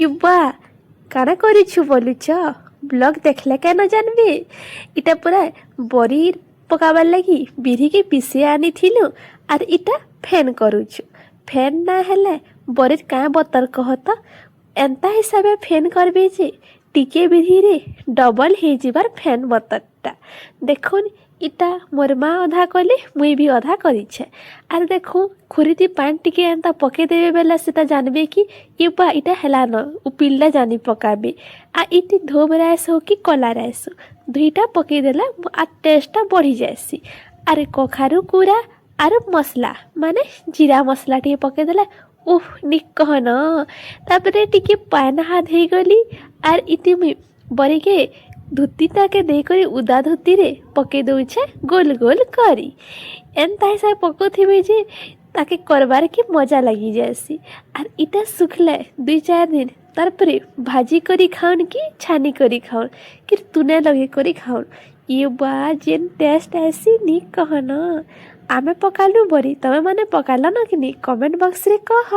युवा काना करिछु बोलुछ ब्लॉग देखले केन जानबे इटा पूरा बरी पकाबार लगी बिरी के पीसे आनी थिलु आर इटा फैन करुछु फैन ना हेले बरी का बतर कहत एंता हिसाबे फैन करबे जे टिके बिरी रे डबल हे जिबार फैन बतरटा देखुन इटा मोर माँ अधा कले मुई भी अधा करिछे आर देखो खुरीती पान टिके एंता पके देबे बेला सेटा जानबे कि ये बा इटा हेला न उपिल्ला जानी पकाबे आ इटी धोब राइस हो कि कला राइस हो दुईटा पके देला आ टेस्टटा बढ़ी जाएसी आरे कखारु कुरा आर मसला माने जीरा मसला टिके पके देला उफ निक कहन तापरे टिके पान हाथ हे गली आर इति मुई बरी के धुतीटा के देकरी उदा धुती रे पके दउछे गोल गोल करी एंता हिसाब पकोथिबे जे ताके करबार के मजा लगी जाएसी आर इटा सुखले 2-4 दिन तारपरे भाजी करी खाउन कि छानी करी खाउन कि तुने लगे करी खाउन ये बा जेन टेस्ट ऐसी नी कहन आमे पकालु बरी तमे माने पकाला न कि नी कमेंट बॉक्स रे कह।